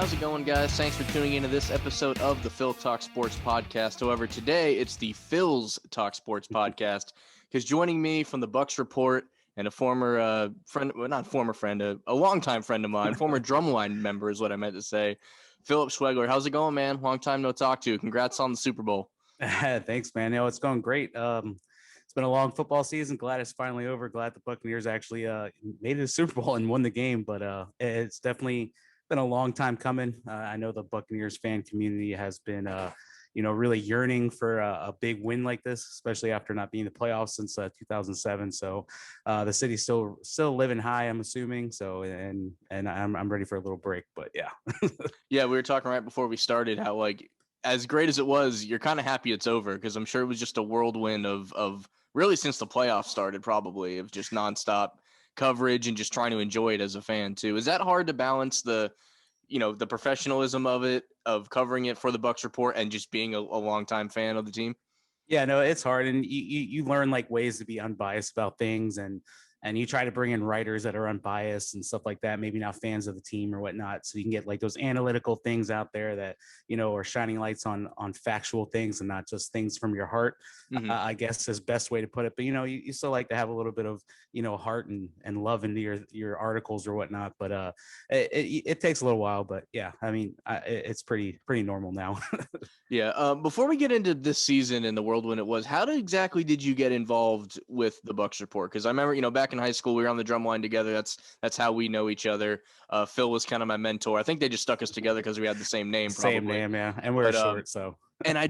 How's it going, guys? Thanks for tuning into this episode of the Phil Talk Sports Podcast. However, today it's the Phil's Talk Sports Podcast, because joining me from the Bucs Report and a former friend, well, not former friend, a longtime friend of mine, former Drumline member is what I meant to say, Philip Schwegler. How's it going, man? Long time no talk to. Congrats on the Super Bowl. Thanks, man. It's going great. It's been a long football season. Glad it's finally over. Glad the Buccaneers actually made it to Super Bowl and won the game. But it's definitely been a long time coming. I know the Buccaneers fan community has been, really yearning for a big win like this, especially after not being in the playoffs since 2007. So the city's still living high, I'm assuming. So and I'm ready for a little break. But yeah, Yeah, we were talking right before we started how, like, as great as it was, you're kind of happy it's over, because I'm sure it was just a whirlwind of really since the playoffs started, probably, of just nonstop coverage and just trying to enjoy it as a fan too. Is that hard to balance the professionalism of it, of covering it for the Bucs Report, and just being a longtime fan of the team? Yeah, no, it's hard, and you learn like ways to be unbiased about things, and you try to bring in writers that are unbiased and stuff like that, maybe not fans of the team or whatnot, so you can get like those analytical things out there that are shining lights on factual things and not just things from your heart. Mm-hmm. I guess is best way to put it. But you still like to have a little bit of heart and love into your articles or whatnot. But it takes a little while. But yeah, I mean, it's pretty normal now. Yeah. Before we get into this season and the world when it was, how exactly did you get involved with the Bucs Report? Because I remember, back in high school, we were on the Drumline together. That's how we know each other. Phil was kind of my mentor. I think they just stuck us together because we had the same name. Probably. Same name, yeah. And we're short, so. And I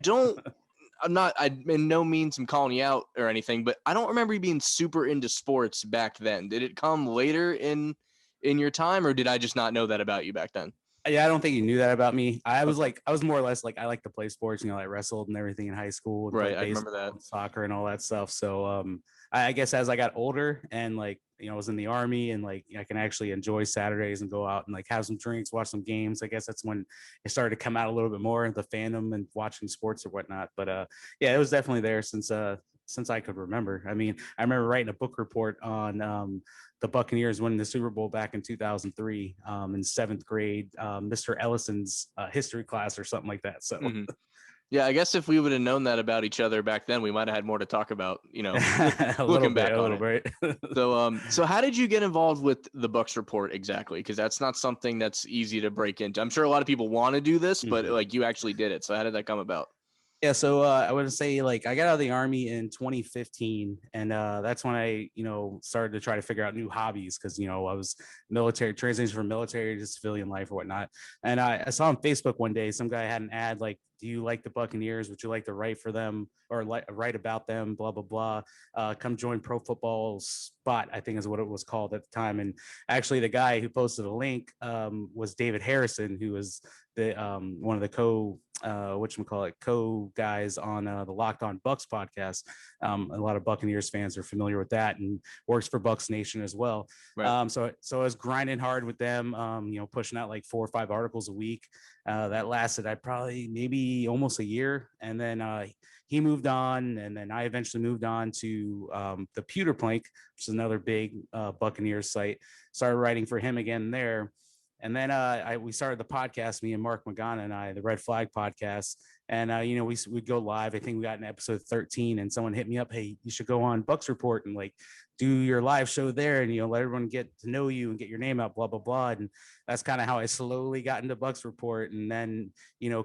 in no means I'm calling you out or anything, but I don't remember you being super into sports back then. Did it come later in your time, or did I just not know that about you back then? Yeah, I don't think you knew that about me. I was more or less like, I like to play sports, I wrestled and everything in high school. And right. I remember that. Soccer and all that stuff. So I guess as I got older and I was in the Army and I can actually enjoy Saturdays and go out and have some drinks, watch some games. I guess that's when it started to come out a little bit more, the fandom and watching sports or whatnot. But yeah, it was definitely there since I could remember. I mean, I remember writing a book report on the Buccaneers winning the Super Bowl back in 2003 in seventh grade, Mr. Ellison's history class or something like that. So, yeah, I guess if we would have known that about each other back then, we might have had more to talk about, looking back on it. So how did you get involved with the Bucs Report exactly? Because that's not something that's easy to break into. I'm sure a lot of people want to do this, but you actually did it. So how did that come about? Yeah, so I would say I got out of the Army in 2015, and that's when I started to try to figure out new hobbies, because I was military, transitioning from military to civilian life or whatnot. And I saw on Facebook one day some guy had an ad like, "Do you like the Buccaneers? Would you like to write for them or write about them? Blah blah blah. Come join Pro Football Spot," I think is what it was called at the time. And actually, the guy who posted a link was David Harrison, who was the one of the co guys on the Locked On Bucs podcast. A lot of Buccaneers fans are familiar with that, and works for Bucs Nation as well. Right. So I was grinding hard with them, pushing out like 4 or 5 articles a week. That lasted maybe almost a year, and then he moved on, and then I eventually moved on to the Pewter Plank, which is another big Buccaneers site. Started writing for him again there. And then we started the podcast, me and Mark Magana and I, the Red Flag podcast. And, we'd go live. I think we got in episode 13, and someone hit me up, "Hey, you should go on Bucs Report and do your live show there, and, let everyone get to know you and get your name out, blah, blah, blah." And that's kind of how I slowly got into Bucs Report. And then,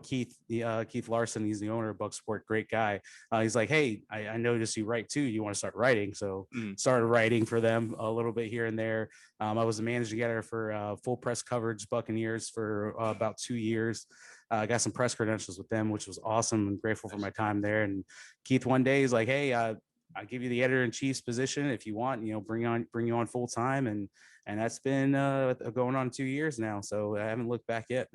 Keith Larson, he's the owner of Bucs Report, great guy. He's like, "Hey, I noticed you write too. You want to start writing?" So started writing for them a little bit here and there. I was the managing editor for full press coverage Buccaneers for about 2 years. I got some press credentials with them, which was awesome, and grateful for my time there. And Keith one day is like, "Hey, I'll give you the editor-in-chief's position if you want, bring you on full time." And that's been going on 2 years now. So I haven't looked back yet.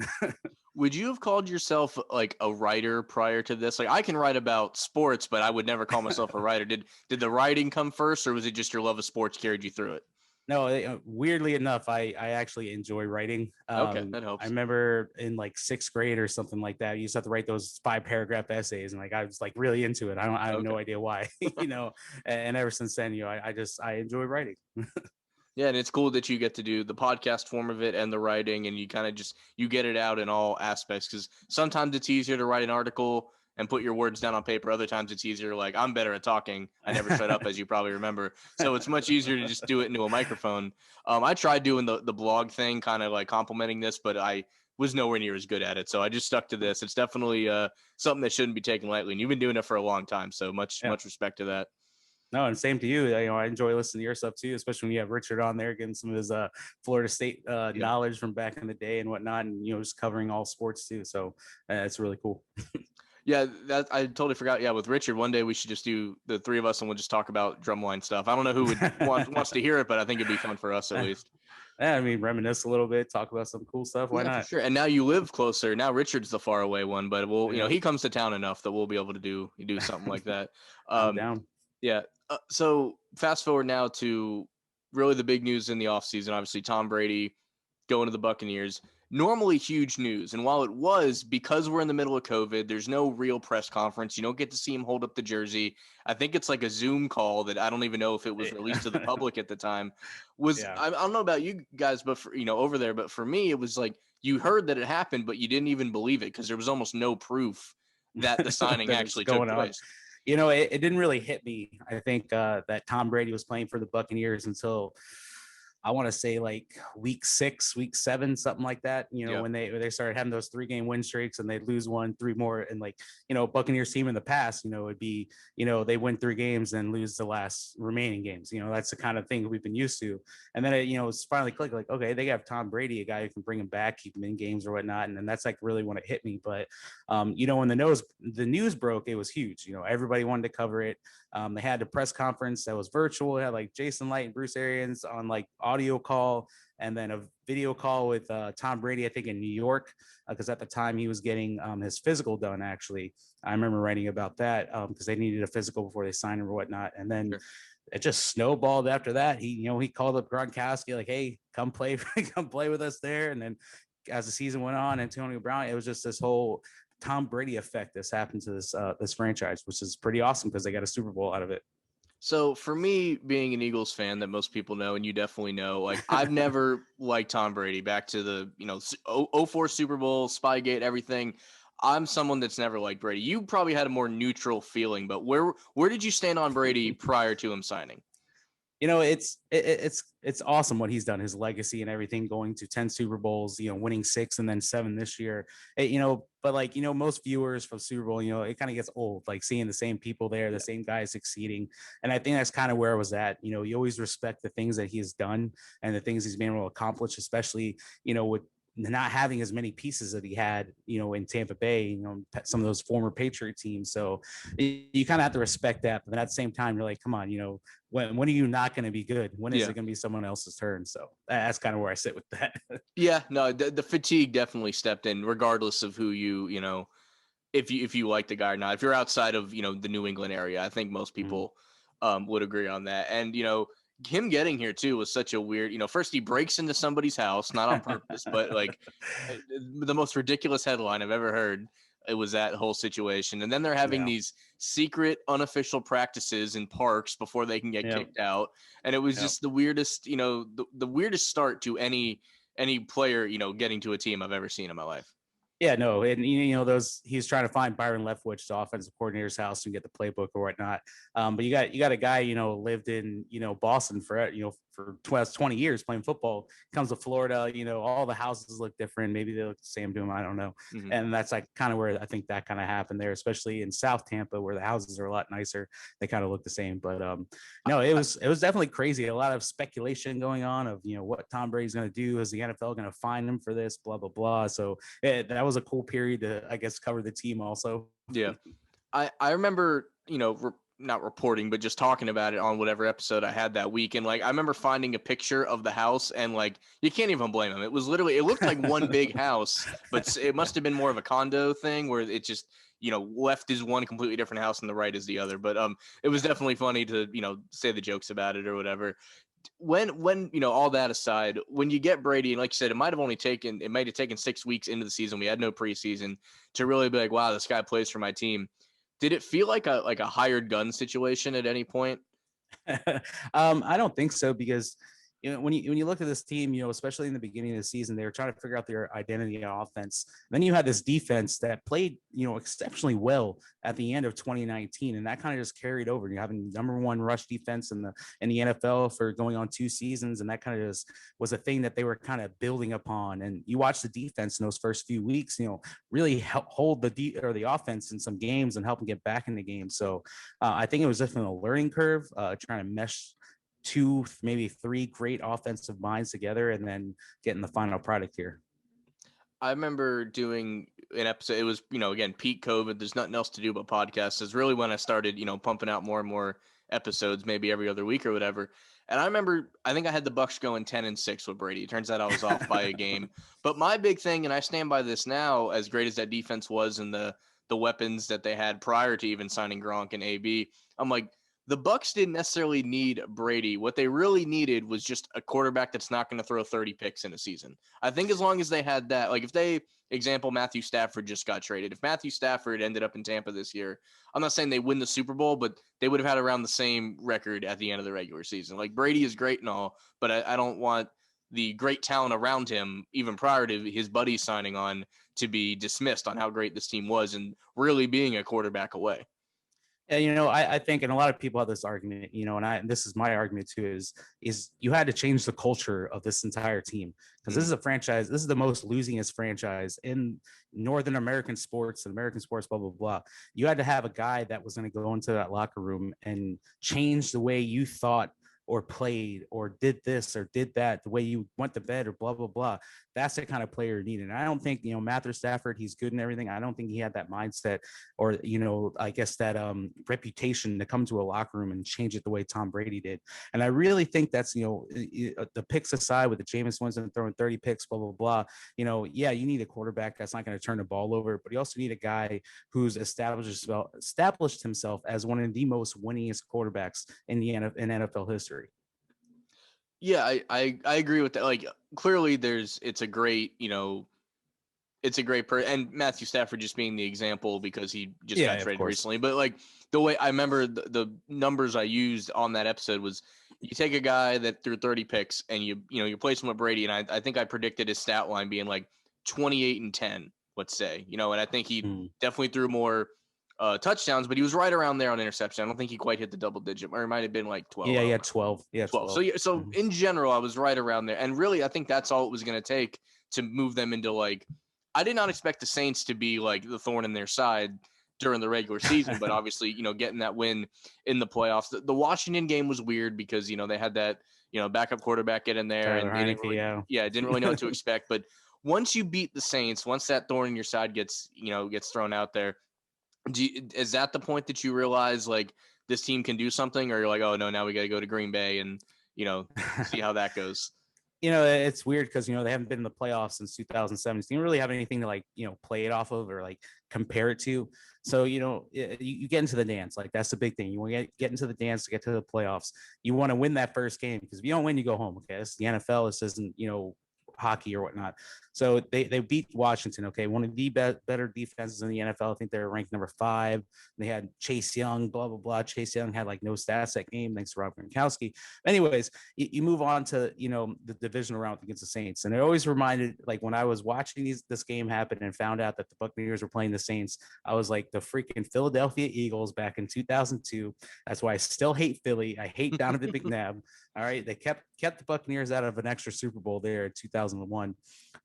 Would you have called yourself a writer prior to this? I can write about sports, but I would never call myself a writer. Did the writing come first, or was it just your love of sports carried you through it? No, weirdly enough, I actually enjoy writing. Okay, that helps. I remember in 6th grade or something like that, you used to have to write those 5-paragraph essays, and I was really into it. I have no idea why, and ever since then, I enjoy writing. Yeah, and it's cool that you get to do the podcast form of it and the writing, and you kind of just you get it out in all aspects, because sometimes it's easier to write an article and put your words down on paper. Other times it's easier, like I'm better at talking. I never shut up, as you probably remember. So it's much easier to just do it into a microphone. I tried doing the blog thing, kind of like complimenting this, but I was nowhere near as good at it. So I just stuck to this. It's definitely something that shouldn't be taken lightly, and you've been doing it for a long time. So much respect to that. No, and same to you. You know, I enjoy listening to your stuff too, especially when you have Richard on there, getting some of his Florida State knowledge from back in the day and whatnot, and just covering all sports too. So it's really cool. Yeah, that I totally forgot. Yeah, with Richard, one day we should just do the three of us and we'll just talk about drumline stuff. I don't know who would wants to hear it, but I think it'd be fun for us at least. Yeah, I mean, reminisce a little bit, talk about some cool stuff. Why not? For sure. And now you live closer. Now Richard's the far away one, but he comes to town enough that we'll be able to do something like that. I'm down. Yeah. So fast forward now to really the big news in the offseason. Obviously, Tom Brady going to the Buccaneers. Normally huge news. And while it was, because we're in the middle of COVID, there's no real press conference. You don't get to see him hold up the jersey. I think it's like a Zoom call that I don't even know if it was released to the public at the time. I don't know about you guys, but for, over there, but for me, it was like you heard that it happened, but you didn't even believe it because there was almost no proof that the signing actually took place. It didn't really hit me. I think that Tom Brady was playing for the Buccaneers until I want to say like week 6, week 7, something like that. When they started having those 3-game win streaks and they'd lose 1, 3 more. And Buccaneers team in the past, it'd be, they win 3 games and lose the last remaining games. That's the kind of thing we've been used to. And then it's finally clicked like, okay, they have Tom Brady, a guy who can bring him back, keep him in games or whatnot. And then that's like really when it hit me. But, when the news broke, it was huge. Everybody wanted to cover it. They had a press conference that was virtual. It had like Jason Light and Bruce Arians on like audio call, and then a video call with Tom Brady, I think in New York, because at the time he was getting his physical done. Actually, I remember writing about that because they needed a physical before they signed him or whatnot. And then it just snowballed after that. He called up Gronkowski like, "Hey, come play with us there." And then as the season went on, Antonio Brown, it was just this whole Tom Brady effect that's happened to this franchise, which is pretty awesome because they got a Super Bowl out of it. So for me, being an Eagles fan that most people know, and you definitely know, like I've never liked Tom Brady. Back to the 04 Super Bowl, Spygate, everything. I'm someone that's never liked Brady. You probably had a more neutral feeling, but where did you stand on Brady prior to him signing? It's awesome what he's done, his legacy and everything, going to 10 Super Bowls, winning 6 and then 7 this year. But most viewers from Super Bowl, it kind of gets old, like seeing the same people there, the same guys succeeding. And I think that's kind of where it was at. You always respect the things that he has done and the things he's been able to accomplish, especially, with not having as many pieces that he had, in Tampa Bay, some of those former Patriot teams. So you kind of have to respect that. But then at the same time, you're like, come on, when are you not going to if it going to be someone else's turn? So that's kind of where I sit with that. Yeah, no, the fatigue definitely stepped in, regardless of who if you like the guy or not. If you're outside of, the New England area, I think most people would agree on that. And, him getting here too was such a weird, first he breaks into somebody's house, not on purpose, but like the most ridiculous headline I've ever heard. It was that whole situation. And then they're having these secret unofficial practices in parks before they can get kicked out. And it was just the weirdest, the weirdest start to any player, getting to a team I've ever seen in my life. Yeah, no, and he's trying to find Byron Leftwich, the offensive coordinator's house, and get the playbook or whatnot. But you got a guy lived in Boston for 20 years playing football. Comes to Florida, all the houses look different. Maybe they look the same to him. I don't know. Mm-hmm. And that's like kind of where I think that kind of happened there, especially in South Tampa, where the houses are a lot nicer. They kind of look the same. But no, it was definitely crazy. A lot of speculation going on of what Tom Brady's going to do. Is the NFL going to fine him for this? Blah blah blah. So that was a cool period to, I guess, cover the team also. Yeah, I remember not reporting, but just talking about it on whatever episode I had that week. And like, I remember finding a picture of the house and like, you can't even blame him. It looked like one big house, but it must've been more of a condo thing where it just, left is one completely different house and the right is the other. But it was definitely funny to, say the jokes about it or whatever. When all that aside, when you get Brady, and like you said, it might have taken 6 weeks into the season. We had no preseason to really be like, wow, this guy plays for my team. Did it feel like a hired gun situation at any point? I don't think so, because when you look at this team, especially in the beginning of the season, they were trying to figure out their identity on offense. Then you had this defense that played, exceptionally well at the end of 2019, and that kind of just carried over. You having number one rush defense in the NFL for going on 2 seasons, and that kind of just was a thing that they were kind of building upon. And you watch the defense in those first few weeks, really help hold the offense in some games and help them get back in the game. So I think it was definitely a learning curve, trying to mesh 2, maybe 3 great offensive minds together and then getting the final product here. I remember doing an episode. It was, again, peak COVID. There's nothing else to do but podcasts. It's really when I started, pumping out more and more episodes, maybe every other week or whatever. And I remember, I think I had the Bucs going 10-6 with Brady. It turns out I was off by a game. But my big thing, and I stand by this now, as great as that defense was and the weapons that they had prior to even signing Gronk and AB, I'm like, the Bucs didn't necessarily need Brady. What they really needed was just a quarterback that's not going to throw 30 picks in a season. I think as long as they had that, like if they, example, Matthew Stafford just got traded. If Matthew Stafford ended up in Tampa this year, I'm not saying they win the Super Bowl, but they would have had around the same record at the end of the regular season. Like Brady is great and all, but I don't want the great talent around him, even prior to his buddies signing on, to be dismissed on how great this team was and really being a quarterback away. And I think, and a lot of people have this argument, and this is my argument too, is you had to change the culture of this entire team, because this is a franchise. This is the most losingest franchise in Northern American sports, blah, blah, blah. You had to have a guy that was going to go into that locker room and change the way you thought or played or did this or did that, the way you went to bed or blah, blah, blah. That's the kind of player needed. And I don't think, Matthew Stafford, he's good and everything. I don't think he had that mindset or, I guess that reputation to come to a locker room and change it the way Tom Brady did. And I really think that's, the picks aside with the Jameis Winston throwing 30 picks, blah, blah, blah. Yeah, you need a quarterback that's not going to turn the ball over, but you also need a guy who's established himself as one of the most winningest quarterbacks in NFL history. Yeah, I agree with that. Like clearly it's a great, and Matthew Stafford just being the example because he just got traded recently. But like the way I remember the numbers I used on that episode was you take a guy that threw 30 picks and you place him with Brady. And I think I predicted his stat line being like 28-10, let's say, and I think he definitely threw more touchdowns, but he was right around there on interception. I don't think he quite hit the double digit, or it might have been like 12. Yeah, yeah, 12. Yeah, 12. So in general, I was right around there. And really, I think that's all it was going to take to move them into like, I did not expect the Saints to be like the thorn in their side during the regular season, but obviously, getting that win in the playoffs. The Washington game was weird because, they had that, backup quarterback get in there and didn't really know what to expect. But once you beat the Saints, once that thorn in your side gets thrown out there, is that the point that you realize like this team can do something, or you're like, oh no, now we got to go to Green Bay and see how that goes? It's weird because they haven't been in the playoffs since 2017. You don't really have anything to like play it off of or like compare it to. So you get into the dance. Like that's the big thing. You want to get into the dance to get to the playoffs. You want to win that first game, because if you don't win, you go home. Okay, this is the NFL. This isn't hockey or whatnot. So they beat Washington. Okay, one of the better defenses in the NFL. I think they're ranked number 5. They had Chase Young, blah blah blah. Chase Young had like no stats that game, thanks to Rob Gronkowski. Anyways, you move on to the divisional round against the Saints, and it always reminded, like when I was watching this game happen and found out that the Buccaneers were playing the Saints, I was like the freaking Philadelphia Eagles back in 2002. That's why I still hate Philly. I hate Donovan McNabb. All right, they kept the Buccaneers out of an extra Super Bowl there in 2001.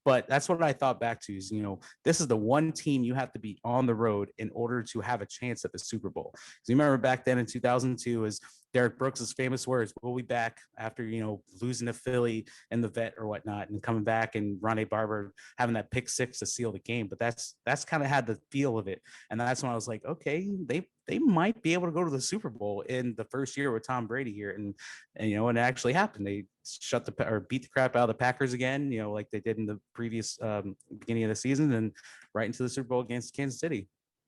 But that's what I thought back to is, this is the one team you have to be on the road in order to have a chance at the Super Bowl. So you remember back then in 2002 is Derek Brooks' famous words, we'll be back after, losing to Philly and the vet or whatnot, and coming back and Ronnie Barber having that pick 6 to seal the game. But that's kind of had the feel of it. And that's when I was like, okay, they might be able to go to the Super Bowl in the first year with Tom Brady here. And it actually happened. They beat the crap out of the Packers again, like they did in the previous beginning of the season, and right into the Super Bowl against Kansas City.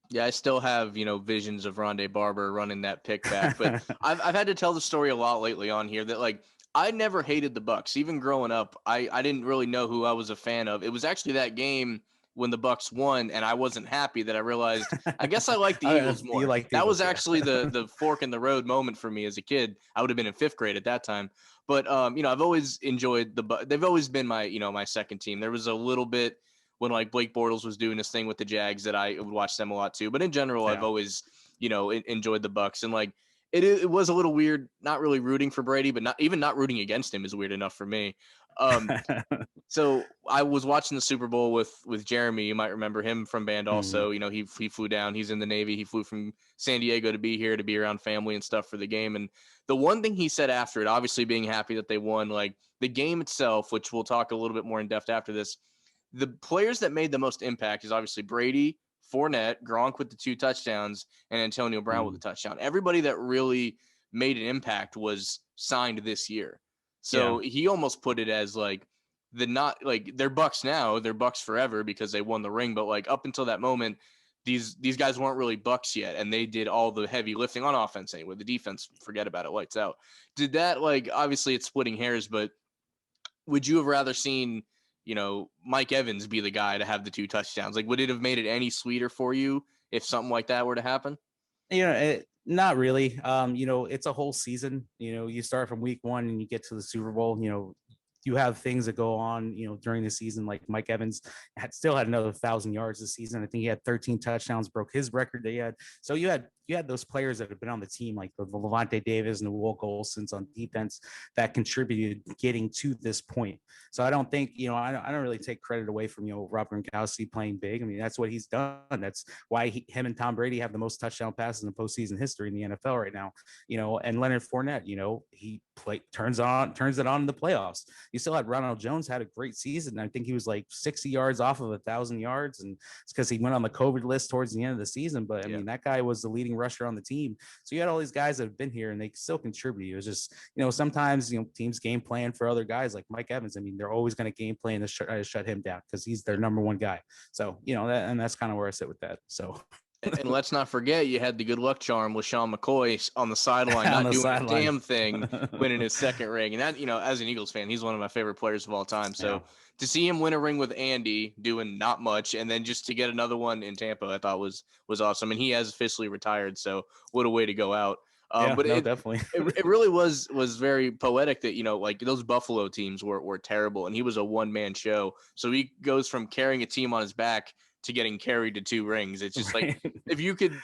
Yeah, I still have, visions of Rondé Barber running that pick back, but I've had to tell the story a lot lately on here that like, I never hated the Bucs. Even growing up, I didn't really know who I was a fan of. It was actually that game when the Bucs won, and I wasn't happy. That I realized I guess I like the Eagles more. You like the that Eagles, was actually the fork in the road moment for me as a kid. I would have been in 5th grade at that time. But I've always enjoyed they've always been my my second team. There was a little bit when like Blake Bortles was doing his thing with the Jags that I would watch them a lot too. But in general, I've always enjoyed the Bucs, and like it was a little weird not really rooting for Brady, but not rooting against him is weird enough for me. So I was watching the Super Bowl with Jeremy. You might remember him from band also. He flew down. He's in the Navy. He flew from San Diego to be here to be around family and stuff for the game. And the one thing he said after it, obviously being happy that they won, like the game itself, which we'll talk a little bit more in depth after this, the players that made the most impact is obviously Brady, Fournette, Gronk with the 2 touchdowns, and Antonio Brown with the touchdown. Everybody that really made an impact was signed this year. So he almost put it as like they're Bucs now, they're Bucs forever because they won the ring. But like up until that moment, these guys weren't really Bucs yet, and they did all the heavy lifting on offense anyway. The defense, forget about it, lights out. Did that, like, obviously it's splitting hairs, but would you have rather seen Mike Evans be the guy to have the 2 touchdowns? Like, would it have made it any sweeter for you if something like that were to happen? Not really. It's a whole season. You start from week 1 and you get to the Super Bowl. You have things that go on, during the season. Like Mike Evans still had another 1,000 yards this season. I think he had 13 touchdowns, broke his record that he had. So you had those players that have been on the team, like the Levante Davis and the Will Golsons on defense, that contributed getting to this point. So I don't think, I don't really take credit away from, Rob Gronkowski playing big. I mean, that's what he's done. That's why him and Tom Brady have the most touchdown passes in postseason history in the NFL right now. And Leonard Fournette, he turns it on in the playoffs. You still had Ronald Jones had a great season. I think he was like 60 yards off of 1,000 yards, and it's because he went on the COVID list towards the end of the season. But I mean, that guy was the leading rusher on the team. So you had all these guys that have been here and they still contribute. It was just, sometimes, teams game plan for other guys like Mike Evans. I mean, they're always going to game plan to shut him down because he's their number 1 guy. So, and that's kind of where I sit with that. So. And let's not forget, you had the good luck charm with Sean McCoy on the sideline, not doing a damn thing, winning his 2nd ring. And that, as an Eagles fan, he's one of my favorite players of all time. So to see him win a ring with Andy doing not much, and then just to get another one in Tampa, I thought was awesome. And he has officially retired. So what a way to go out. Definitely. it really was very poetic that, like those Buffalo teams were terrible, and he was a 1-man show. So he goes from carrying a team on his back to getting carried to 2 rings. It's just like, if you could,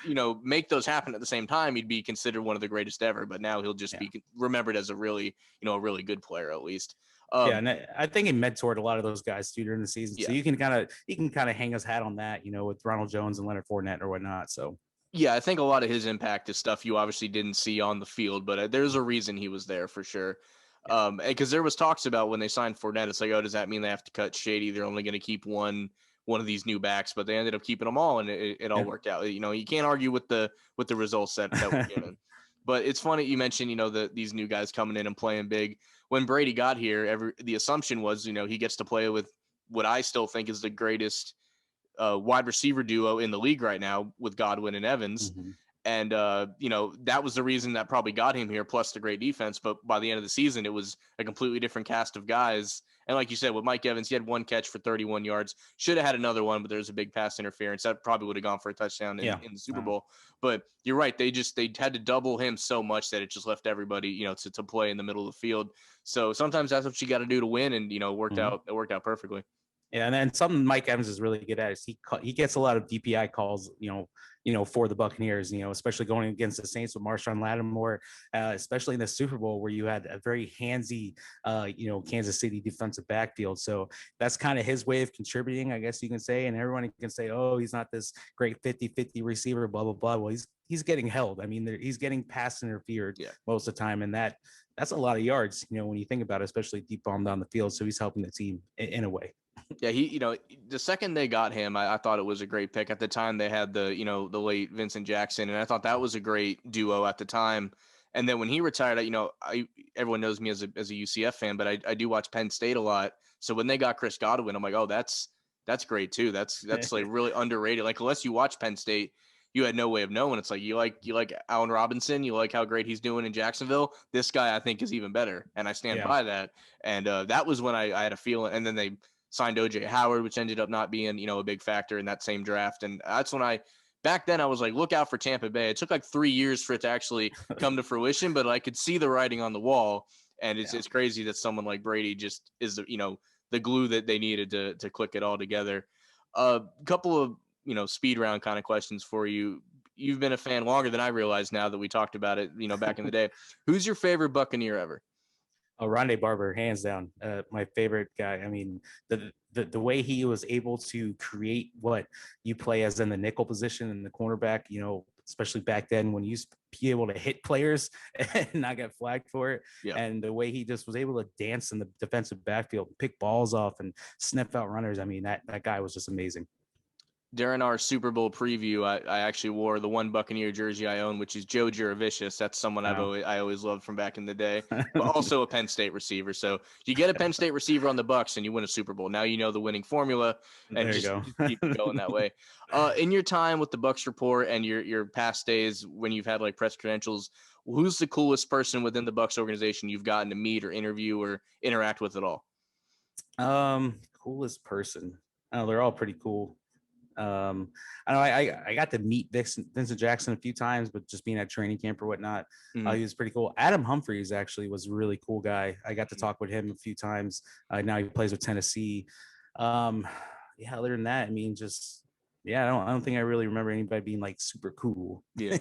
make those happen at the same time, he'd be considered one of the greatest ever. But now he'll just be remembered as a really good player, at least. And I think he mentored a lot of those guys too during the season. So you can kind of hang his hat on that, with Ronald Jones and Leonard Fournette or whatnot. So. Yeah, I think a lot of his impact is stuff you obviously didn't see on the field, but there's a reason he was there for sure. Because there was talks about when they signed Fournette, it's like, oh, does that mean they have to cut Shady? They're only going to keep one of these new backs, but they ended up keeping them all, and it all worked out. You can't argue with the results that were given. But it's funny you mentioned, these new guys coming in and playing big. When Brady got here, the assumption was, he gets to play with what I still think is the greatest wide receiver duo in the league right now with Godwin and Evans. Mm-hmm. And, that was the reason that probably got him here, plus the great defense. But by the end of the season, it was a completely different cast of guys. And like you said, with Mike Evans, he had 1 catch for 31 yards. Should have had another one, but there was a big pass interference. That probably would have gone for a touchdown in the Super Bowl. But you're right. They had to double him so much that it just left everybody, to play in the middle of the field. So sometimes that's what you got to do to win. And, it worked out perfectly. Yeah, and then something Mike Evans is really good at is he gets a lot of DPI calls, for the Buccaneers, especially going against the Saints with Marshawn Lattimore, especially in the Super Bowl where you had a very handsy, Kansas City defensive backfield. So that's kind of his way of contributing, I guess you can say. And everyone can say, oh, he's not this great 50-50 receiver, blah, blah, blah. Well, he's getting held. I mean, he's getting pass interfered most of the time. And that's a lot of yards, when you think about it, especially deep bomb down the field. So he's helping the team in a way. Yeah, he, the second they got him, I thought it was a great pick. At the time, they had the late Vincent Jackson, and I thought that was a great duo at the time. And then when he retired, everyone knows me as a UCF fan, but I do watch Penn State a lot. So when they got Chris Godwin, I'm like, oh, that's great too. That's like really underrated. Like, unless you watch Penn State, you had no way of knowing. It's like you like Allen Robinson, you like how great he's doing in Jacksonville. This guy, I think, is even better, and I stand by that. And that was when I had a feeling. And then they signed OJ Howard, which ended up not being, a big factor in that same draft. And that's when back then I was like, look out for Tampa Bay. It took like 3 years for it to actually come to fruition, but I could see the writing on the wall. And it's crazy that someone like Brady just is, the glue that they needed to click it all together. A couple of, speed round kind of questions for you. You've been a fan longer than I realized now that we talked about it, back in the day. Who's your favorite Buccaneer ever? Oh, Rondé Barber, hands down, my favorite guy. I mean, the way he was able to create what you play as in the nickel position and the cornerback, especially back then when you used to be able to hit players and not get flagged for it. Yeah. And the way he just was able to dance in the defensive backfield, pick balls off and sniff out runners. I mean, that guy was just amazing. During our Super Bowl preview, I actually wore the one Buccaneer jersey I own, which is Joe Juravicius. That's someone I always loved from back in the day, but also a Penn State receiver. So you get a Penn State receiver on the Bucs and you win a Super Bowl. Now you know the winning formula, and just keep going that way. In your time with the Bucs Report and your past days when you've had like press credentials, who's the coolest person within the Bucs organization you've gotten to meet or interview or interact with at all? Coolest person. Oh, they're all pretty cool. I know I got to meet Vincent Jackson a few times, but just being at training camp or whatnot, he was pretty cool. Adam Humphries actually was a really cool guy. I got to talk with him a few times. Now he plays with Tennessee. Other than that, I mean, I don't think I really remember anybody being like super cool. Yeah.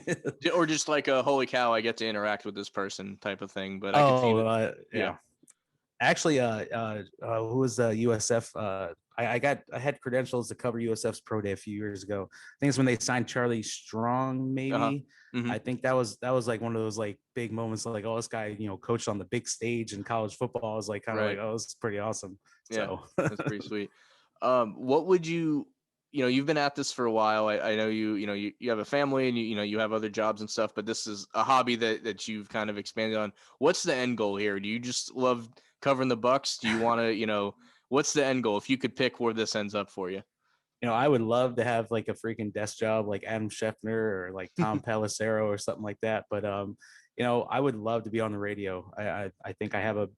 Or just like a holy cow, I get to interact with this person type of thing. But I could see that. Yeah. Actually, who was the USF? I had credentials to cover USF's pro day a few years ago. I think it's when they signed Charlie Strong, maybe. Mm-hmm. I think that was like one of those like big moments, like, oh, this guy, coached on the big stage in college football. I was like kind of like, oh, this is pretty awesome. Yeah, so that's pretty sweet. What would you've been at this for a while. I know you have a family and you have other jobs and stuff, but this is a hobby that you've kind of expanded on. What's the end goal here? Do you just love covering the Bucs? Do you want to, what's the end goal? If you could pick where this ends up for you. I would love to have like a freaking desk job like Adam Scheffner or like Tom Pelissero or something like that. But I would love to be on the radio. I think I have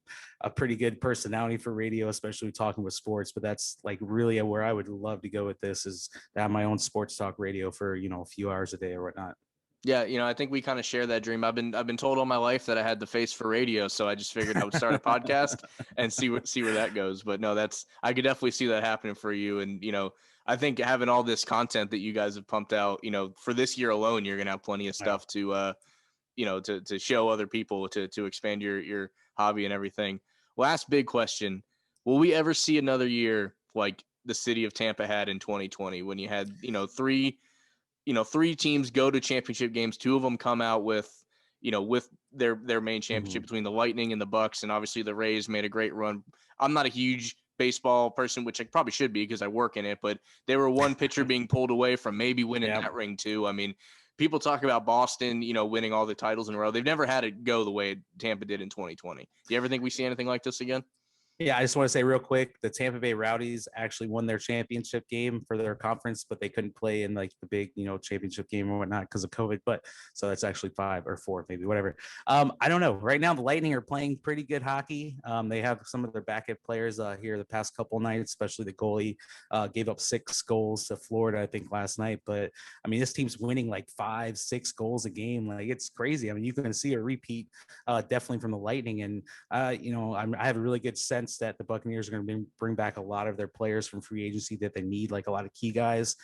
a pretty good personality for radio, especially talking with sports. But that's like really where I would love to go with this, is to have my own sports talk radio for a few hours a day or whatnot. Yeah, I think we kind of share that dream. I've been told all my life that I had the face for radio, so I just figured I would start a podcast and see where that goes. But no, I could definitely see that happening for you. And I think having all this content that you guys have pumped out, for this year alone, you're gonna have plenty of stuff to to show other people, to expand your hobby and everything. Last big question: will we ever see another year like the city of Tampa had in 2020, when you had three teams go to championship games, two of them come out with their main championship between the Lightning and the Bucs, and obviously the Rays made a great run. I'm not a huge baseball person, which I probably should be because I work in it, but they were one pitcher being pulled away from maybe winning that ring too. I mean, people talk about Boston, winning all the titles in a row. They've never had it go the way Tampa did in 2020. Do you ever think we see anything like this again? Yeah, I just want to say real quick, the Tampa Bay Rowdies actually won their championship game for their conference, but they couldn't play in like the big, championship game or whatnot because of COVID. But so that's actually 5 or 4, maybe, whatever. I don't know. Right now, the Lightning are playing pretty good hockey. They have some of their backup players here the past couple of nights, especially the goalie gave up 6 goals to Florida, I think, last night. But I mean, this team's winning like 5-6 goals a game. Like, it's crazy. I mean, you can see a repeat definitely from the Lightning. And, I have a really good sense that the Buccaneers are going to bring back a lot of their players from free agency that they need, like a lot of key guys,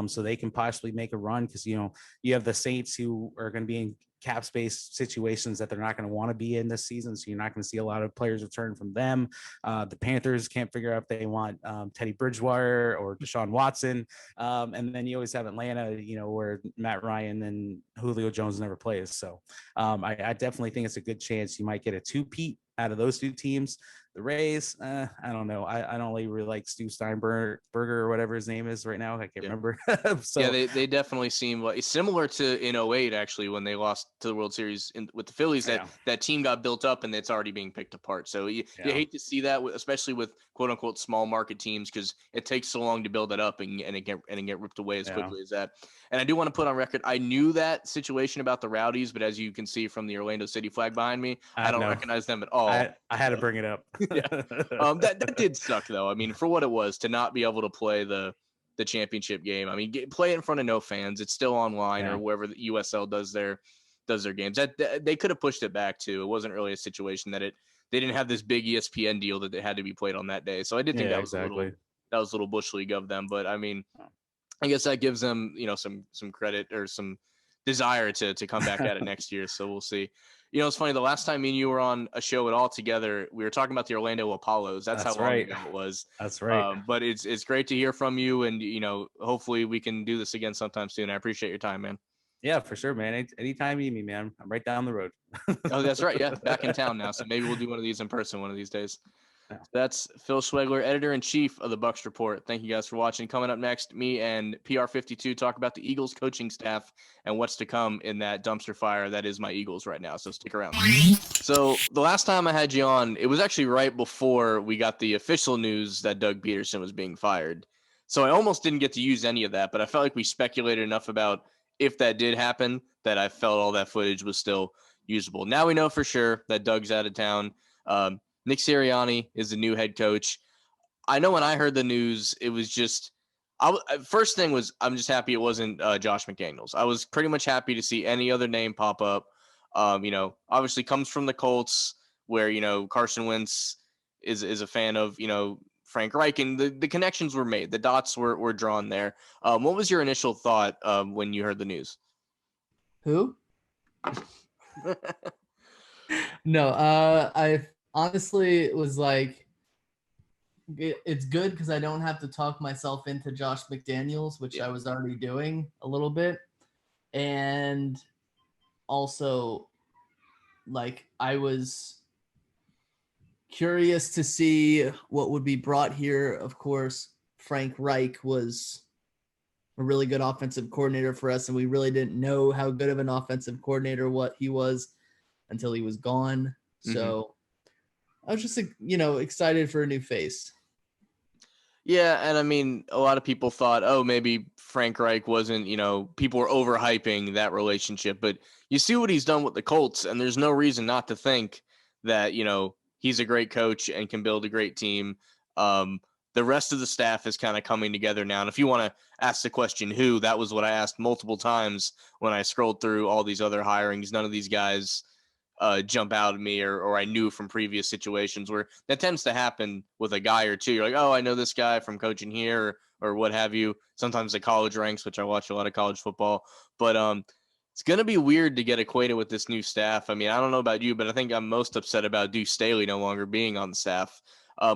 so they can possibly make a run, because you have the Saints, who are going to be in cap space situations that they're not going to want to be in this season, so you're not going to see a lot of players return from them. The Panthers can't figure out if they want Teddy Bridgewater or Deshaun Watson, and then you always have Atlanta, where Matt Ryan and Julio Jones never plays. So I definitely think it's a good chance you might get a two-peat out of those two teams. The Rays, I don't know. I don't really like Stu Steinberger or whatever his name is right now. I can't remember. So yeah, they definitely seem like similar to in 08, actually, when they lost lost to the World Series with the Phillies, that team got built up and it's already being picked apart. So you hate to see that, especially with quote unquote small market teams, because it takes so long to build that up and it get ripped away as quickly as that. And I do want to put on record, I knew that situation about the Rowdies, but as you can see from the Orlando City flag behind me, I don't recognize them at all. I had to bring it up. That did suck though. I mean, for what it was, to not be able to play the championship game. I mean, play it in front of no fans. It's still online or wherever the USL does their games. That they could have pushed it back too. It wasn't really a situation that they didn't have this big ESPN deal that it had to be played on that day. So I did think that was a little bush league of them. But I mean, I guess that gives them, some credit or some desire to come back at it next year. So we'll see. It's funny. The last time me and you were on a show at all together, we were talking about the Orlando Apollos. That's how long ago it was. That's right. But it's great to hear from you, and hopefully we can do this again sometime soon. I appreciate your time, man. Yeah, for sure, man. Anytime you need me, man, I'm right down the road. Oh, that's right. Yeah, back in town now, so maybe we'll do one of these in person one of these days. Yeah. That's Phil Schwegler, editor-in-chief of the Bucs Report. Thank you guys for watching. Coming up next, me and PR52 talk about the Eagles coaching staff and what's to come in that dumpster fire that is my Eagles right now. So stick around. So the last time I had you on, it was actually right before we got the official news that Doug Peterson was being fired. So I almost didn't get to use any of that, but I felt like we speculated enough about if that did happen that I felt all that footage was still usable. Now we know for sure that Doug's out of town. Nick Sirianni is the new head coach. I know when I heard the news, it was just first thing was I'm just happy it wasn't Josh McDaniels. I was pretty much happy to see any other name pop up. Obviously comes from the Colts where, Carson Wentz is a fan of, Frank Reich, and the connections were made. The dots were drawn there. What was your initial thought when you heard the news? Who? No, I honestly, it was like, it's good because I don't have to talk myself into Josh McDaniels, which I was already doing a little bit. And also, like, I was curious to see what would be brought here. Of course, Frank Reich was a really good offensive coordinator for us, and we really didn't know how good of an offensive coordinator what he was until he was gone. So I was just, excited for a new face. Yeah, and I mean, a lot of people thought, oh, maybe Frank Reich wasn't, people were overhyping that relationship. But you see what he's done with the Colts, and there's no reason not to think that, he's a great coach and can build a great team. The rest of the staff is kind of coming together now. And if you want to ask the question who, that was what I asked multiple times when I scrolled through all these other hirings. None of these guys jump out at me or I knew from previous situations where that tends to happen with a guy or two. You're like, oh, I know this guy from coaching here or what have you. Sometimes the college ranks, which I watch a lot of college football, but it's going to be weird to get acquainted with this new staff. I mean, I don't know about you, but I think I'm most upset about Deuce Staley no longer being on the staff.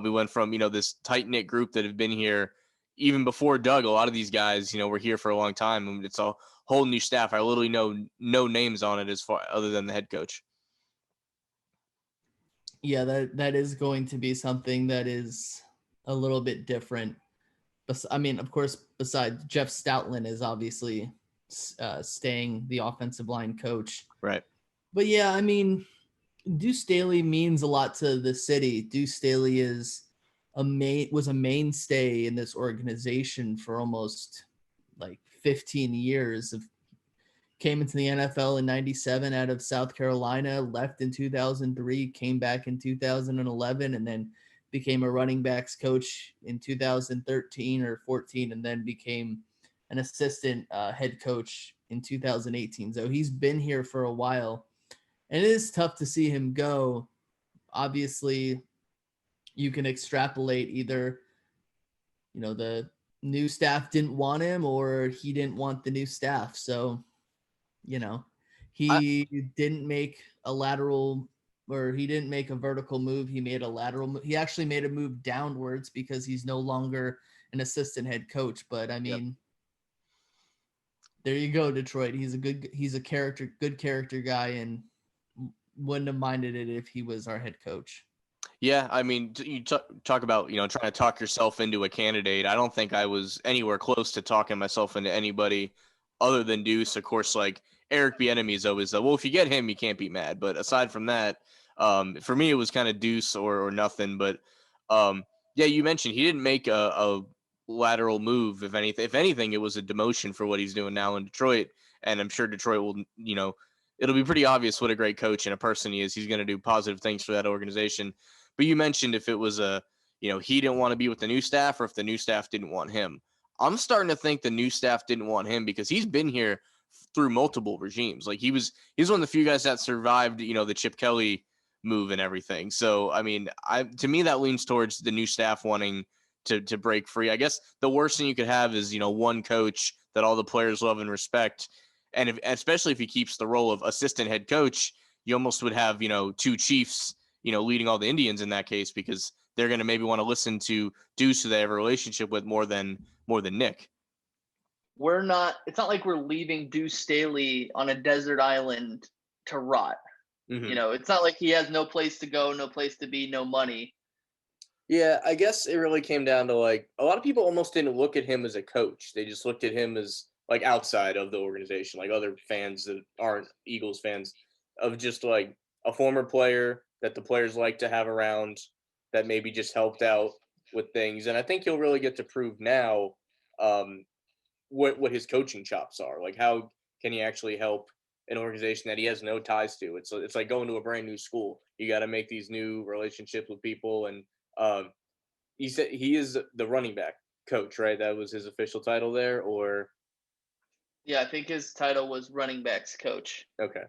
We went from, this tight knit group that have been here even before Doug. A lot of these guys, were here for a long time, and it's a whole new staff. I literally know no names on it as far other than the head coach. Yeah, that is going to be something that is a little bit different. I mean, of course, besides Jeff Stoutland is obviously staying the offensive line coach. Right. But yeah, I mean, Deuce Staley means a lot to the city. Deuce Staley was a mainstay in this organization for almost like 15 years. Came into the NFL in 97 out of South Carolina, left in 2003, came back in 2011, and then became a running backs coach in 2013 or 14, and then became an assistant head coach in 2018. So he's been here for a while, and it is tough to see him go. Obviously, you can extrapolate either, the new staff didn't want him or he didn't want the new staff. So, he didn't make a lateral, or he didn't make a vertical move. He made a lateral move. He actually made a move downwards because he's no longer an assistant head coach. But I mean, There you go, Detroit. He's a good character guy, and wouldn't have minded it if he was our head coach. Yeah, I mean, you talk about, trying to talk yourself into a candidate. I don't think I was anywhere close to talking myself into anybody other than Deuce. Of course, like Eric Bieniemy is always well, if you get him, you can't be mad. But aside from that, for me, it was kind of deuce or nothing. But yeah, you mentioned he didn't make a lateral move. If anything, it was a demotion for what he's doing now in Detroit. And I'm sure Detroit will, it'll be pretty obvious what a great coach and a person he is. He's going to do positive things for that organization. But you mentioned if it was he didn't want to be with the new staff or if the new staff didn't want him. I'm starting to think the new staff didn't want him because he's been here through multiple regimes. Like he's one of the few guys that survived, the Chip Kelly move and everything. So, I mean, to me, that leans towards the new staff wanting to break free. I guess the worst thing you could have is, one coach that all the players love and respect. And especially if he keeps the role of assistant head coach, you almost would have, two chiefs, leading all the Indians in that case, because they're going to maybe want to listen to Deuce, who they have a relationship with more than Nick. It's not like we're leaving Deuce Staley on a desert island to rot. Mm-hmm. It's not like he has no place to go, no place to be, no money. Yeah, I guess it really came down to like a lot of people almost didn't look at him as a coach. They just looked at him as like outside of the organization, like other fans that aren't Eagles fans, of just like a former player that the players like to have around that maybe just helped out with things. And I think he'll really get to prove now what his coaching chops are. Like how can he actually help an organization that he has no ties to? It's like going to a brand new school. You got to make these new relationships with people. And he said he is the running back coach, right? That was his official title there, or? Yeah, I think his title was running backs coach. Okay.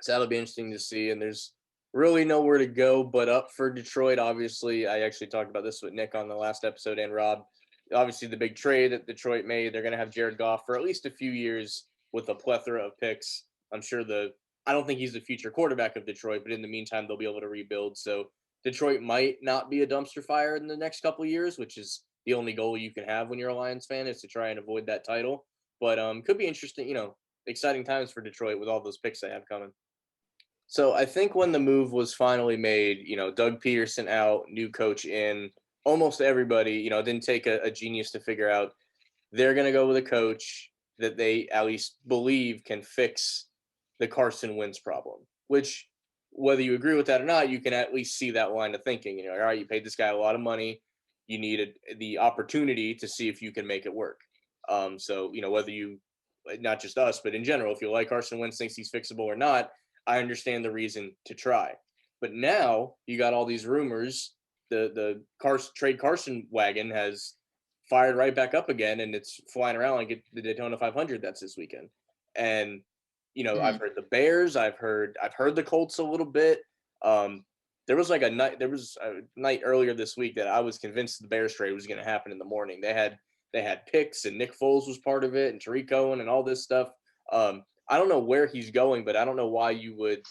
So that'll be interesting to see. And there's really nowhere to go but up for Detroit. Obviously, I actually talked about this with Nick on the last episode and Rob. Obviously, the big trade that Detroit made, they're going to have Jared Goff for at least a few years with a plethora of picks. I'm sure I don't think he's the future quarterback of Detroit, but in the meantime, they'll be able to rebuild. So Detroit might not be a dumpster fire in the next couple of years, which is the only goal you can have when you're a Lions fan, is to try and avoid that title. But could be interesting, exciting times for Detroit with all those picks they have coming. So I think when the move was finally made, Doug Peterson out, new coach in, almost everybody, it didn't take a genius to figure out they're going to go with a coach that they at least believe can fix the Carson Wentz problem, which whether you agree with that or not, you can at least see that line of thinking. All right, you paid this guy a lot of money. You needed the opportunity to see if you can make it work. So, whether you, not just us, but in general, if you like Carson Wentz, thinks he's fixable or not, I understand the reason to try. But now you got all these rumors. The trade Carson wagon has fired right back up again, and it's flying around like the Daytona 500 that's this weekend. And I've heard the Bears, I've heard the Colts a little bit. There was a night earlier this week that I was convinced the Bears trade was going to happen in the morning. They had picks, and Nick Foles was part of it, and Tariq Cohen and all this stuff. I don't know where he's going, but I don't know why you would.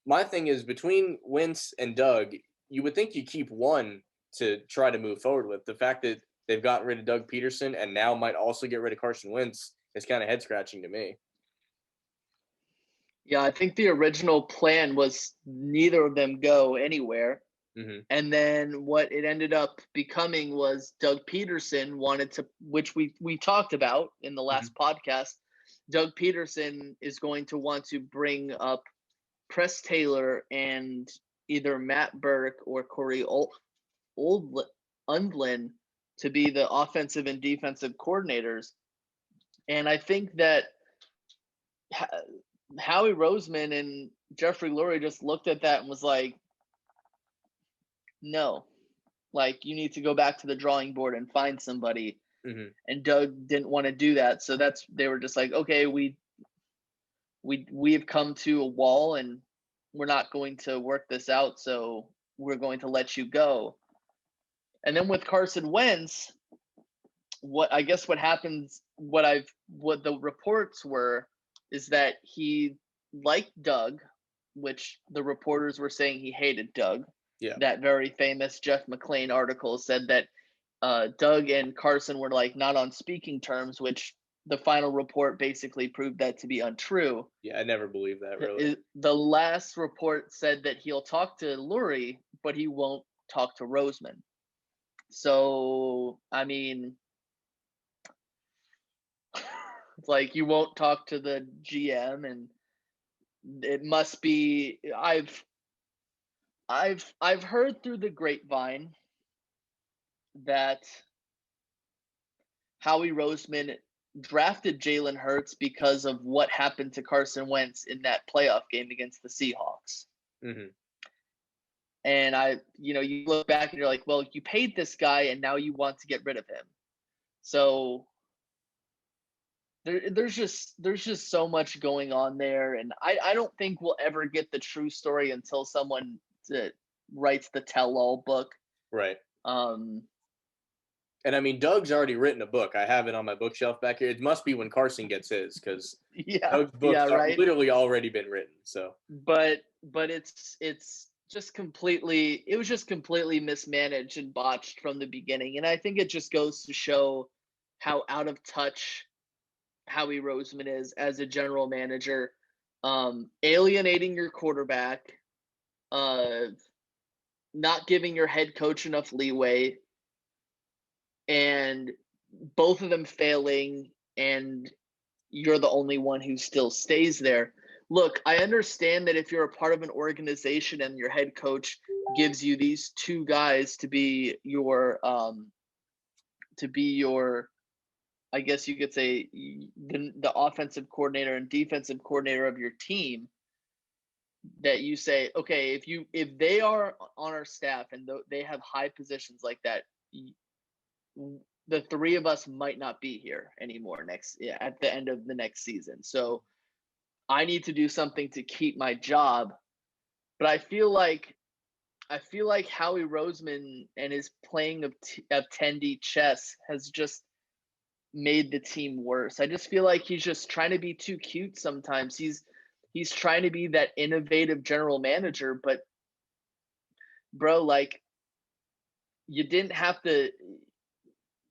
My thing is, between Wentz and Doug, you would think you keep one to try to move forward with. The fact that they've gotten rid of Doug Peterson and now might also get rid of Carson Wentz is kind of head scratching to me. Yeah, I think the original plan was neither of them go anywhere. Mm-hmm. And then what it ended up becoming was Doug Peterson wanted to, which we talked about in the last podcast. Doug Peterson is going to want to bring up Press Taylor and either Matt Burke or Corey Undlin to be the offensive and defensive coordinators. And I think that Howie Roseman and Jeffrey Lurie just looked at that and was like, no, like you need to go back to the drawing board and find somebody. Mm-hmm. And Doug didn't want to do that. So they were just like, okay, we have come to a wall and we're not going to work this out. So we're going to let you go. And then with Carson Wentz, what happens, what the reports were is that he liked Doug, which the reporters were saying he hated Doug. Yeah. That very famous Jeff McClain article said that Doug and Carson were like not on speaking terms, which the final report basically proved that to be untrue. Yeah, I never believed that, really. The last report said that he'll talk to Lurie, but he won't talk to Roseman. So, I mean, It's like you won't talk to the GM, and it must be. I've heard through the grapevine that Howie Roseman drafted Jalen Hurts because of what happened to Carson Wentz in that playoff game against the Seahawks. Mm-hmm. And you look back and you're like, well, you paid this guy and now you want to get rid of him. So there's just so much going on there. And I don't think we'll ever get the true story until someone writes the tell-all book. Right. And I mean, Doug's already written a book. I have it on my bookshelf back here. It must be when Carson gets his, because Doug's books are literally already been written. So, but it's just completely mismanaged and botched from the beginning. And I think it just goes to show how out of touch Howie Roseman is as a general manager, alienating your quarterback, not giving your head coach enough leeway, and both of them failing, and you're the only one who still stays there. Look, I understand that if you're a part of an organization and your head coach gives you these two guys to be your I guess you could say the offensive coordinator and defensive coordinator of your team, that you say, okay, if they are on our staff and they have high positions like that, the three of us might not be here anymore at the end of the next season. So I need to do something to keep my job. But I feel like Howie Roseman and his playing of 10D chess has just made the team worse. I just feel like he's just trying to be too cute sometimes. He's trying to be that innovative general manager, but bro, like, you didn't have to.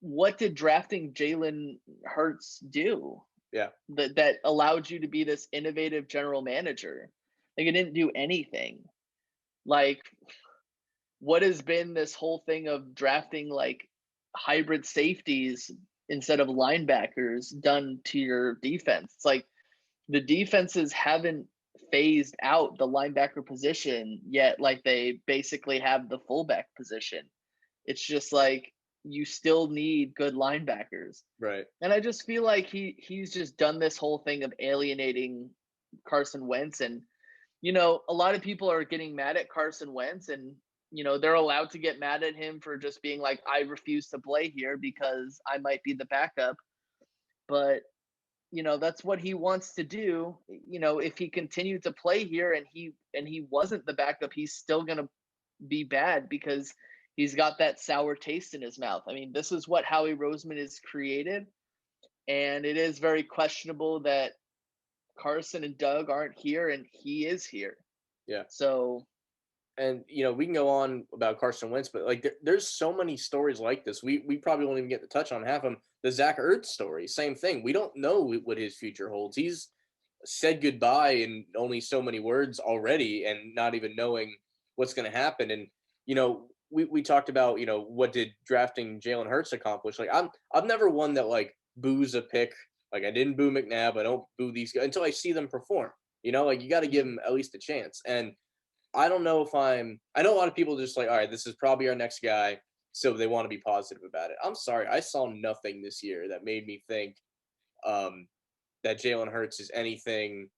What did drafting Jalen Hurts do? Yeah. That allowed you to be this innovative general manager? Like, it didn't do anything. Like, what has been this whole thing of drafting like hybrid safeties instead of linebackers done to your defense? It's like the defenses haven't phased out the linebacker position yet. Like, they basically have the fullback position. It's just like, you still need good linebackers. Right. And I just feel like he's just done this whole thing of alienating Carson Wentz. And, a lot of people are getting mad at Carson Wentz, and, they're allowed to get mad at him for just being like, I refuse to play here because I might be the backup. But, that's what he wants to do. If he continued to play here and he wasn't the backup, he's still going to be bad because he's got that sour taste in his mouth. I mean, this is what Howie Roseman has created, and it is very questionable that Carson and Doug aren't here, and he is here. Yeah. So, and we can go on about Carson Wentz, but like there's so many stories like this. We probably won't even get to touch on half of them. The Zach Ertz story, same thing. We don't know what his future holds. He's said goodbye in only so many words already, and not even knowing what's going to happen. And we talked about, what did drafting Jalen Hurts accomplish? Like, I'm never one that like boos a pick. Like, I didn't boo McNabb. I don't boo these guys until I see them perform. Like, you got to give them at least a chance. And I don't know I know a lot of people just like, all right, this is probably our next guy, so they want to be positive about it. I'm sorry, I saw nothing this year that made me think that Jalen Hurts is anything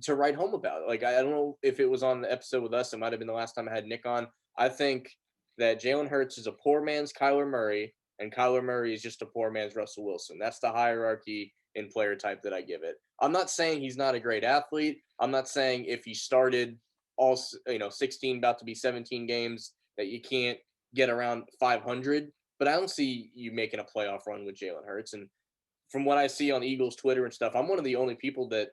to write home about. Like, I don't know if it was on the episode with us. It might have been the last time I had Nick on. I think that Jalen Hurts is a poor man's Kyler Murray, and Kyler Murray is just a poor man's Russell Wilson. That's the hierarchy in player type that I give it. I'm not saying he's not a great athlete. I'm not saying if he started all 16, about to be 17 games, that you can't get around 500. But I don't see you making a playoff run with Jalen Hurts. And from what I see on Eagles Twitter and stuff, I'm one of the only people that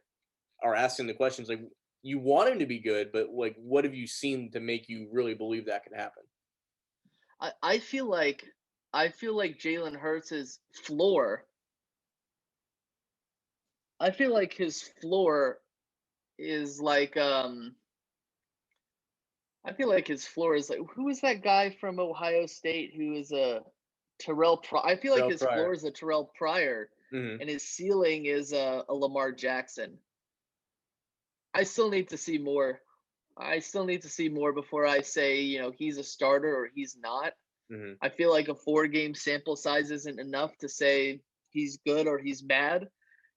are asking the questions like, you want him to be good, but like, what have you seen to make you really believe that can happen? I feel like Jalen Hurts' floor. I feel like his floor is like who is that guy from Ohio State who is a Terrell Pryor? I feel like his floor is a Terrell Pryor. Mhm. and his ceiling is a Lamar Jackson. I still need to see more. I still need to see more before I say, he's a starter or he's not. Mhm. I feel like a 4-game sample size isn't enough to say he's good or he's bad.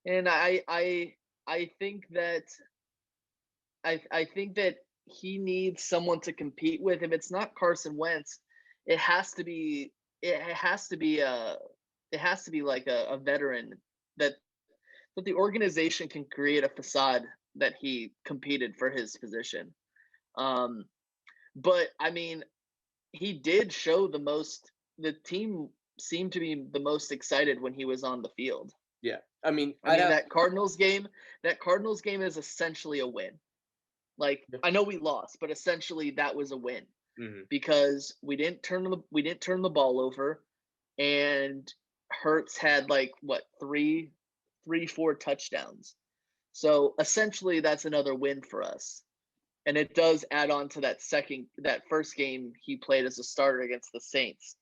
And I think that I think that he needs someone to compete with. If it's not Carson Wentz, it has to be it has to be like a veteran that the organization can create a facade that he competed for his position. Um, but I mean, he did show the team seemed to be the most excited when he was on the field. Yeah. I mean, I mean, that Cardinals game is essentially a win. Like, Yeah. I know we lost, but essentially that was a win Mhm. because we didn't turn the ball over, and Hurts had like what 4 touchdowns. So essentially that's another win for us. And it does add on to that first game he played as a starter against the Saints.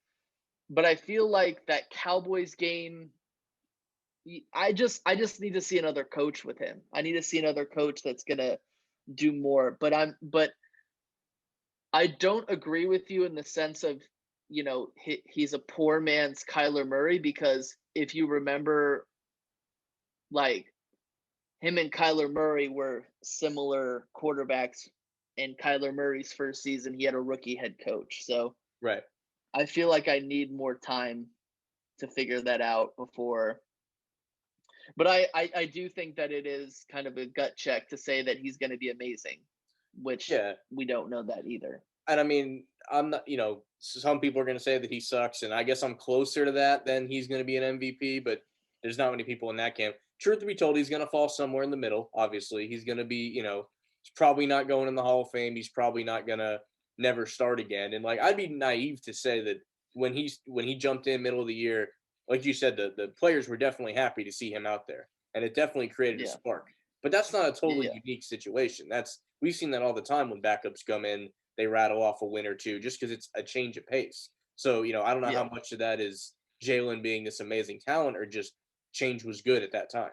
But I feel like that Cowboys game, I just need to see another coach with him. I need to see another coach that's gonna do more. But I don't agree with you in the sense of, he's a poor man's Kyler Murray, because if you remember, like, him and Kyler Murray were similar quarterbacks. In Kyler Murray's first season, he had a rookie head coach. So Right. I feel like I need more time to figure that out before. But I do think that it is kind of a gut check to say that he's going to be amazing, which Yeah. we don't know that either. And I mean, I'm not, some people are going to say that he sucks, and I guess I'm closer to that than he's going to be an MVP, but there's not many people in that camp. Truth to be told, he's going to fall somewhere in the middle. Obviously, he's going to be, he's probably not going in the Hall of Fame. He's probably not going to never start again. And like, I'd be naive to say that when he jumped in middle of the year, like you said, the players were definitely happy to see him out there, and it definitely created a Yeah. spark. But that's not a totally Yeah. unique situation. We've seen that all the time when backups come in, they rattle off a win or two just because it's a change of pace. So, I don't know how Yeah. much of that is Jalen being this amazing talent or just change was good at that time.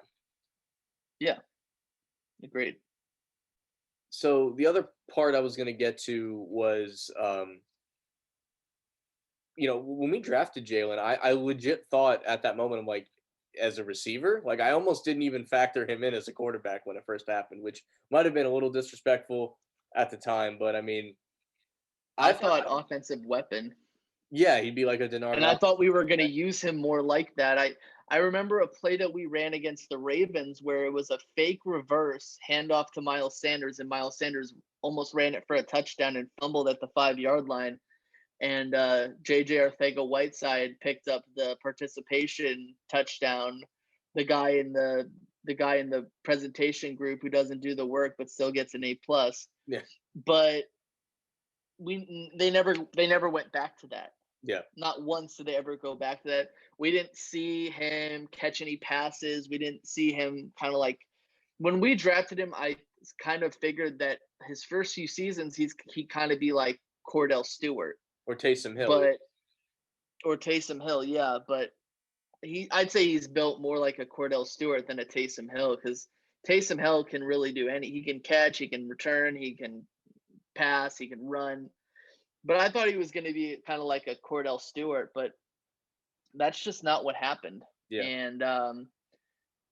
Yeah. Agreed. So the other part I was going to get to was, when we drafted Jalen, I legit thought at that moment, I'm like, as a receiver, like I almost didn't even factor him in as a quarterback when it first happened, which might have been a little disrespectful at the time. But I mean, I I thought, thought offensive weapon. yeah, he'd be like a Denard. And I thought we were going to use him more like that. I remember a play that we ran against the Ravens where it was a fake reverse handoff to Miles Sanders, and Miles Sanders almost ran it for a touchdown and fumbled at the 5-yard line. And JJ Arcega-Whiteside picked up the participation touchdown. The guy in the presentation group who doesn't do the work but still gets an A+. Yeah. But they never went back to that. Yeah. Not once did they ever go back to that. We didn't see him catch any passes. We didn't see him kind of like when we drafted him. I kind of figured that his first few seasons he kind of be like Cordell Stewart Or Taysom Hill. or Taysom Hill, yeah. But I'd say he's built more like a Cordell Stewart than a Taysom Hill, because Taysom Hill can really do he can catch, he can return, he can pass, he can run. But I thought he was going to be kind of like a Cordell Stewart, but that's just not what happened. Yeah. And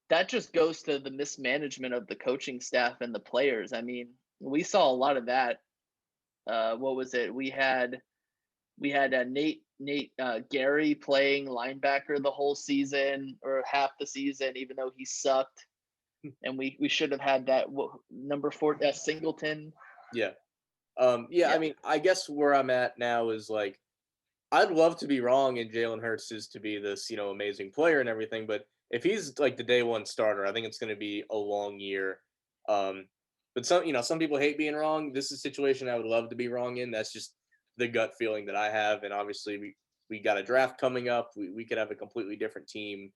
that just goes to the mismanagement of the coaching staff and the players. I mean, we saw a lot of that. What was it? We had Nate Gary playing linebacker the whole season or half the season, even though he sucked. And we should have had that number 4 Singleton. Yeah. I mean, I guess where I'm at now is like, I'd love to be wrong and Jalen Hurts is to be this, amazing player and everything. But if he's like the day one starter, I think it's going to be a long year. But some people hate being wrong. This is a situation I would love to be wrong in. That's just the gut feeling that I have. And obviously we got a draft coming up. We could have a completely different team,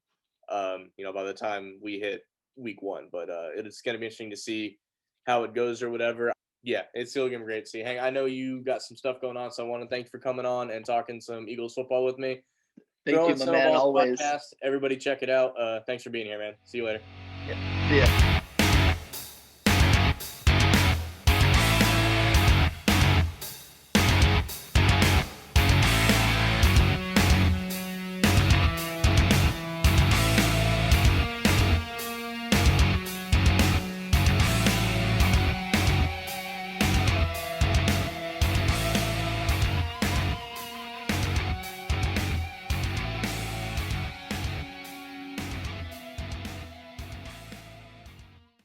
by the time we hit week 1. But it's going to be interesting to see how it goes or whatever. Yeah, it's still gonna be great to see. Hank, I know you got some stuff going on, so I want to thank you for coming on and talking some Eagles football with me. Thank you, my man. Snowballs Always. Podcast. Everybody check it out. Thanks for being here, man. See you later. See ya.